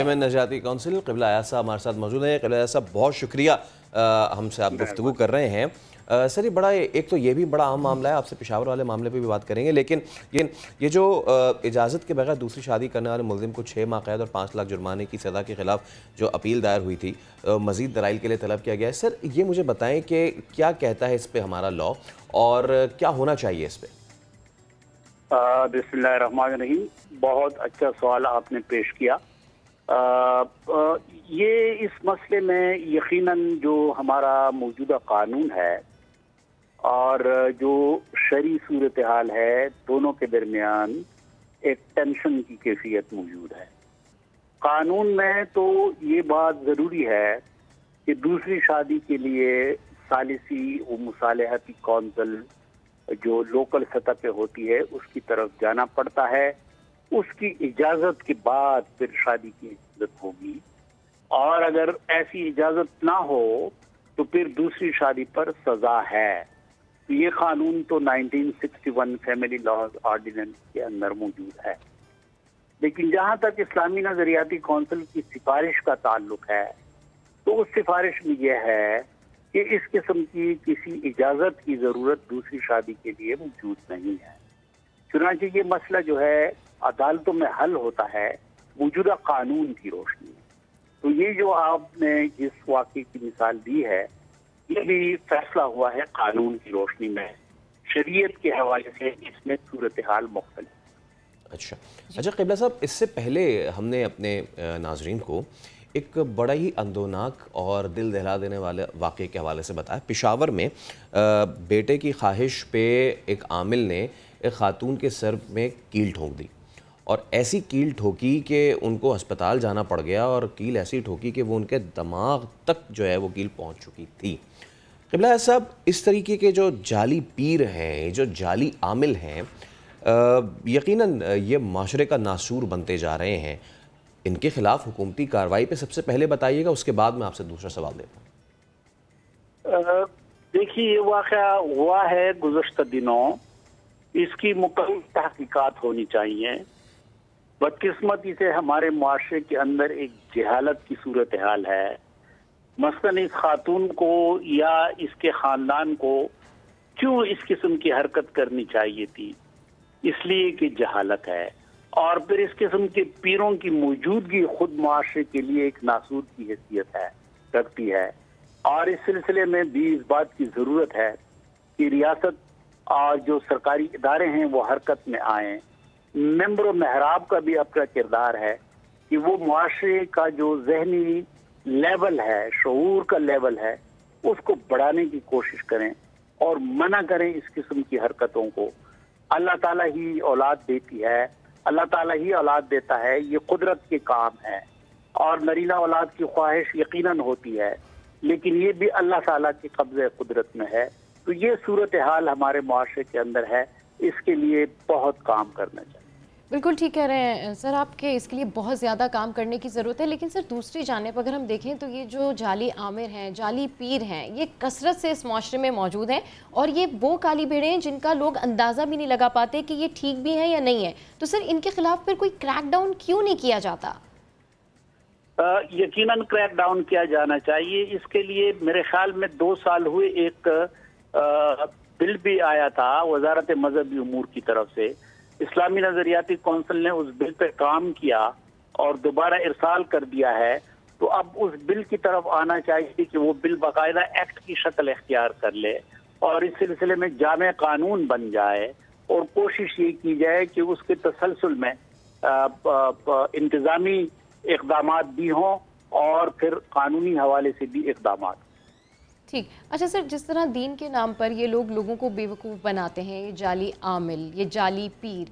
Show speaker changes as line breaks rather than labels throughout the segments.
में नजाती काउंसिल क़िबला अयाज़ साहब हमारे साथ मौजूद हैं। क़िबला अयाज़ साहब बहुत शुक्रिया हमसे आप गुफ्तगू कर रहे हैं। सर ये बड़ा एक तो ये भी बड़ा अहम मामला है, आपसे पेशावर वाले मामले पे भी बात करेंगे, लेकिन ये जो इजाज़त के बगैर दूसरी शादी करने वाले मुलज़िम को 6 माह कैद और 5 लाख जुर्माने की सज़ा के ख़िलाफ़ जो अपील दायर हुई थी, मज़ीद दलाइल के लिए तलब किया गया है। सर ये मुझे बताएं कि क्या कहता है इस पर हमारा लॉ और क्या होना चाहिए इस पर?
बिस्मिल्लाहिर्रहमानिर्रहीम। बहुत अच्छा सवाल आपने पेश किया। ये इस मसले में यकीनन जो हमारा मौजूदा कानून है और जो शरई सूरत हाल है, दोनों के दरमियान एक टेंशन की कैफियत मौजूद है। कानून में तो ये बात ज़रूरी है कि दूसरी शादी के लिए सालिसी व मुसालहती कौंसिल जो लोकल सतह पे होती है उसकी तरफ जाना पड़ता है। उसकी इजाज़त के बाद फिर शादी की इजाज़त होगी, और अगर ऐसी इजाज़त ना हो तो फिर दूसरी शादी पर सज़ा है। तो ये कानून तो 1961 फैमिली लॉज ऑर्डिनेंस के अंदर मौजूद है। लेकिन जहाँ तक इस्लामी नज़रियाती कौंसिल की सिफारिश का ताल्लुक है, तो उस सिफारिश में यह है कि इस किस्म की किसी इजाज़त की ज़रूरत दूसरी शादी के लिए मौजूद नहीं है। चुनांचे ये मसला जो है अदालतों में हल होता है मौजूदा कानून की रोशनी में। तो ये जो आपने जिस वाक़े की मिसाल दी है, ये भी फैसला हुआ है कानून की रोशनी में। शरीयत के हवाले से इसमें सूरत हाल मुख्तलिफ।
अच्छा क़िबला साहब, इससे पहले हमने अपने नाज़रीन को एक बड़ा ही अंदोनाक और दिल दहला देने वाले वाक़े के हवाले से बताया। पेशावर में बेटे की ख्वाहिश पे एक आमिल ने एक खातून के सर में कील ठोक दी और ऐसी कील ठोकी कि उनको अस्पताल जाना पड़ गया, और कील ऐसी ठोकी कि वो उनके दिमाग तक जो है वो कील पहुंच चुकी थी। क़िबला साहब, इस तरीके के जो जाली पीर हैं, जो जाली आमिल हैं, यकीनन ये माशरे का नासूर बनते जा रहे हैं। इनके खिलाफ हुकूमती कार्रवाई पे सबसे पहले बताइएगा, उसके बाद मैं आपसे दूसरा सवाल देता हूँ।
देखिए, ये वाक़या हुआ है गुज़श्ता दिनों, इसकी मुकम्मल तहकीकात होनी चाहिए। बदकिस्मती से हमारे मुआशरे के अंदर एक जहालत की सूरत हाल है। मसलन इस खातून को या इसके ख़ानदान को क्यों इस किस्म की हरकत करनी चाहिए थी? इसलिए कि जहालत है, और फिर इस किस्म के पीरों की मौजूदगी खुद मुआशरे के लिए एक नासूर की हैसियत है रखती है। और इस सिलसिले में भी इस बात की ज़रूरत है कि रियासत और जो सरकारी इदारे हैं वो हरकत में आएँ। मेंबर महराब का भी अपना किरदार है कि वो मुआशरे का जो जहनी लेवल है, शऊर का लेवल है, उसको बढ़ाने की कोशिश करें और मना करें इस किस्म की हरकतों को। अल्लाह ताला ही औलाद देती है, अल्लाह ताला ही औलाद देता है, ये कुदरत के काम है। और नरीना औलाद की ख्वाहिश यकीनन होती है, लेकिन ये भी अल्लाह ताला के कब्ज़े कुदरत में है। तो ये सूरत हाल हमारे मुआशरे के अंदर है, इसके लिए बहुत काम करना चाहिए।
बिल्कुल ठीक कह रहे हैं सर, आपके इसके लिए बहुत ज़्यादा काम करने की ज़रूरत है। लेकिन सर, दूसरी जानिब अगर हम देखें तो ये जो जाली आमिर हैं, जाली पीर हैं, ये कसरत से इस माशरे में मौजूद हैं, और ये वो काली भेड़ें हैं जिनका लोग अंदाज़ा भी नहीं लगा पाते कि ये ठीक भी हैं या नहीं है। तो सर, इनके खिलाफ फिर कोई क्रैकडाउन क्यों नहीं किया जाता?
यकीनन क्रैकडाउन किया जाना चाहिए। इसके लिए मेरे ख्याल में 2 साल हुए एक बिल भी आया था वजारत मजहबी उमूर की तरफ से। इस्लामी नज़रियाती कौंसिल ने उस बिल पे काम किया और दोबारा इरसाल कर दिया है। तो अब उस बिल की तरफ आना चाहिए कि वो बिल बाकायदा एक्ट की शक्ल इख्तियार कर ले और इस सिलसिले में जामे कानून बन जाए, और कोशिश ये की जाए कि उसके तसलसल में इंतज़ामी इक़दामात भी हों और फिर कानूनी हवाले से भी इक़दामात।
ठीक। अच्छा सर, जिस तरह दीन के नाम पर ये लोग लोगों को बेवकूफ़ बनाते हैं, ये जाली आमिल, ये जाली पीर,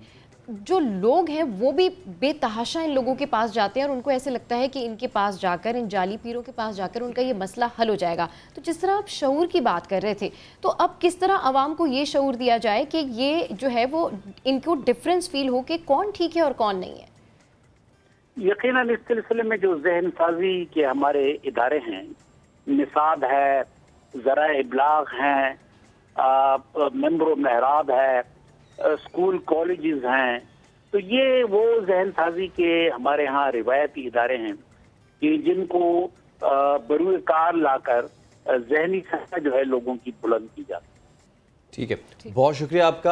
जो लोग हैं वो भी बेतहाशा इन लोगों के पास जाते हैं और उनको ऐसे लगता है कि इनके पास जाकर, इन जाली पीरों के पास जाकर उनका ये मसला हल हो जाएगा। तो जिस तरह आप शऊर की बात कर रहे थे, तो अब किस तरह आवाम को ये शऊर दिया जाए कि ये जो है वो इनको डिफरेंस फील हो कि कौन ठीक है और कौन नहीं है?
यकीनन इस सिलसिले में जो जहन साजी के हमारे इदारे हैं, निसाब है, ज़रा इब्लाग हैं, मेंबर महराब है, स्कूल कॉलेजेस हैं, تو یہ وہ ذہن سازی کے ہمارے ہاں روایتی ادارے ہیں کہ جن کو بروئے کار لا کر ذہنی سطح جو ہے لوگوں کی بلند کی جاتی ہے۔
ٹھیک ہے، بہت شکریہ آپ کا۔